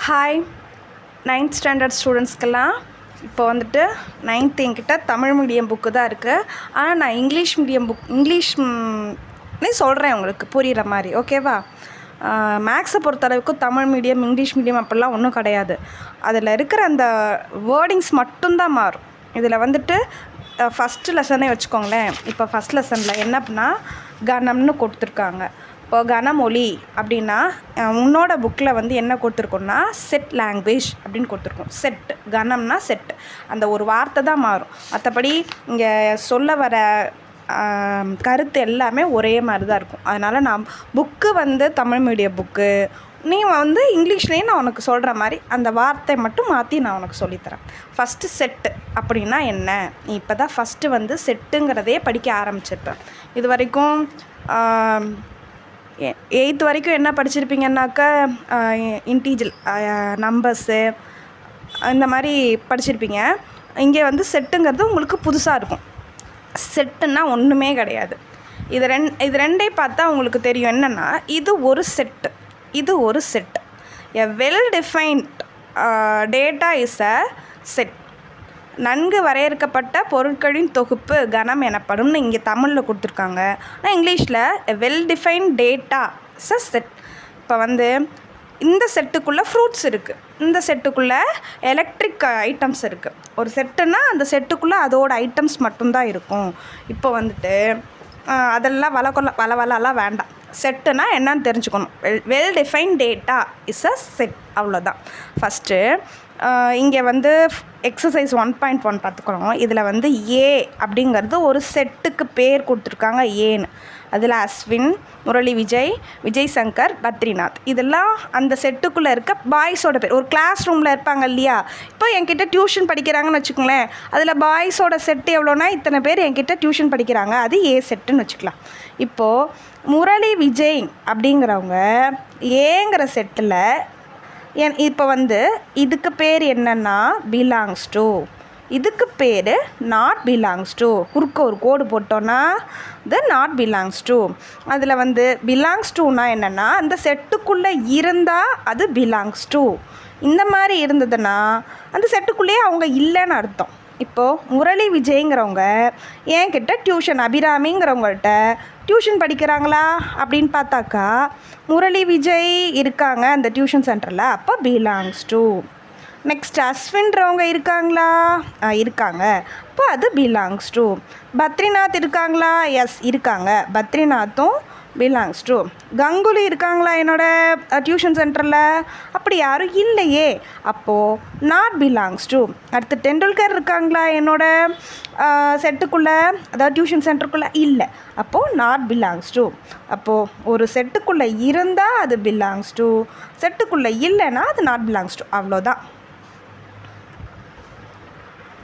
Hi 9th standard ஸ்டூடெண்ட்ஸ்க்கெல்லாம் இப்போ வந்துட்டு 9th என்கிட்ட தமிழ் மீடியம் புக்கு தான் இருக்குது. ஆனால் நான் இங்கிலீஷ் மீடியம் இங்கிலீஷ்னே சொல்கிறேன் உங்களுக்கு புரிகிற மாதிரி, ஓகேவா? மேக்ஸை பொறுத்தளவுக்கு தமிழ் மீடியம் இங்கிலீஷ் மீடியம் அப்படிலாம் ஒன்றும் கிடையாது. அதில் இருக்கிற அந்த வேர்டிங்ஸ் மட்டும்தான் மாறும். இதில் வந்துட்டு ஃபஸ்ட்டு லெசனே வச்சுக்கோங்களேன். இப்போ ஃபஸ்ட் லெசனில் என்ன அப்படின்னா கணம்னு கொடுத்துருக்காங்க. இப்போ கனமொழி அப்படின்னா உன்னோட புக்கில் வந்து என்ன கொடுத்துருக்கோன்னா செட் லாங்குவேஜ் அப்படின்னு கொடுத்துருக்கோம். செட்டு கணம்னா செட்டு, அந்த ஒரு வார்த்தை தான் மாறும். மற்றபடி இங்கே சொல்ல வர கருத்து எல்லாமே ஒரே மாதிரி தான் இருக்கும். அதனால் நான் புக்கு வந்து தமிழ் மீடியம் புக்கு, நீ வந்து இங்கிலீஷ்லேயே நான் உனக்கு சொல்கிற மாதிரி அந்த வார்த்தை மட்டும் மாற்றி நான் உனக்கு சொல்லித்தரேன். ஃபஸ்ட்டு செட்டு அப்படின்னா என்ன, நீ இப்போ தான் ஃபஸ்ட்டு வந்து செட்டுங்கிறதே படிக்க ஆரம்பிச்சிருப்பேன். இது வரைக்கும் 8th வரைக்கும் என்ன படிச்சிருப்பீங்கன்னாக்கா இன்டீஜர் நம்பர்ஸு இந்த மாதிரி படிச்சிருப்பீங்க. இங்கே வந்து செட்டுங்கிறது உங்களுக்கு புதுசாக இருக்கும். செட்டுன்னா ஒன்றுமே கிடையாது. இது ரெண்டையும் பார்த்தா உங்களுக்கு தெரியும் என்னென்னா, இது ஒரு செட்டு, இது ஒரு set. A well defined data is a set. நன்கு வரையறுக்கப்பட்ட பொருட்களின் தொகுப்பு கணம் எனப்படும்னு இங்கே தமிழில் கொடுத்துருக்காங்க. ஆனால் இங்கிலீஷில் well defined data is a set. இப்போ வந்து இந்த செட்டுக்குள்ளே ஃப்ரூட்ஸ் இருக்குது, இந்த செட்டுக்குள்ளே எலக்ட்ரிக் ஐட்டம்ஸ் இருக்குது. ஒரு செட்டுன்னா அந்த செட்டுக்குள்ளே அதோட ஐட்டம்ஸ் மட்டும்தான் இருக்கும். இப்போ வந்துட்டு அதெல்லாம் வளவலாம் வேண்டாம். செட்டுனா என்னன்னு தெரிஞ்சுக்கணும். Well defined data is a set, அவ்வளோதான். ஃபஸ்ட்டு இங்கே வந்து எக்ஸசைஸ் 1.1 பார்த்துக்கணும். இதில் வந்து ஏ அப்படிங்கிறது ஒரு செட்டுக்கு பேர் கொடுத்துருக்காங்க, ஏன்னு. அதில் அஸ்வின், முரளி விஜய், விஜய் சங்கர், பத்ரிநாத், இதெல்லாம் அந்த செட்டுக்குள்ளே இருக்க பாய்ஸோட பேர். ஒரு கிளாஸ் ரூமில் இருப்பாங்க இல்லையா, இப்போ என்கிட்ட டியூஷன் படிக்கிறாங்கன்னு வச்சுக்கோங்களேன். அதில் பாய்ஸோட செட்டு எவ்வளோனா இத்தனை பேர் என்கிட்ட டியூஷன் படிக்கிறாங்க, அது ஏ செட்டுன்னு வச்சுக்கலாம். இப்போது முரளி விஜய் அப்படிங்கிறவங்க ஏங்கிற செட்டில் இப்போ வந்து இதுக்கு பேர் என்னென்னா பிலாங்ஸ் டு, இதுக்கு பேர் நாட் பிலாங்ஸ் டு. குறுக்க ஒரு கோடு போட்டோன்னா இது நாட் பிலாங்ஸ் டு. அதில் வந்து பிலாங்ஸ் டுனா என்னென்னா அந்த செட்டுக்குள்ளே இருந்தால் அது பிலாங்ஸ் டு. இந்த மாதிரி இருந்ததுன்னா அந்த செட்டுக்குள்ளேயே அவங்க இல்லைன்னு அர்த்தம். இப்போது முரளி விஜய்ங்கிறவங்க என்கிட்ட டியூஷன், அபிராமிங்கிறவங்கள்ட்ட டியூஷன் படிக்கிறாங்களா அப்படின்னு பார்த்தாக்கா முரளி விஜய் இருக்காங்க அந்த டியூஷன் சென்டரில், அப்போ பிலாங்ஸ் டு. நெக்ஸ்ட் அஸ்வின்றவங்க இருக்காங்களா, இருக்காங்க, அப்போ அது பிலாங்ஸ் டு. பத்ரிநாத் இருக்காங்களா, எஸ் இருக்காங்க, பத்ரிநாத்தும் பிலாங்ஸ் டு. கங்குலி இருக்காங்களா என்னோடய டியூஷன் சென்டரில், அப்படி யாரும் இல்லையே, அப்போது நாட் பிலாங்ஸ் டு. அடுத்து டெண்டுல்கர் இருக்காங்களா என்னோட செட்டுக்குள்ளே, அதாவது டியூஷன் சென்டருக்குள்ளே, இல்லை, அப்போது நாட் பிலாங்ஸ் டு. அப்போது ஒரு செட்டுக்குள்ளே இருந்தால் அது பிலாங்ஸ் டு, செட்டுக்குள்ளே இல்லைன்னா அது நாட் பிலாங்ஸ் டு, அவ்வளோதான்.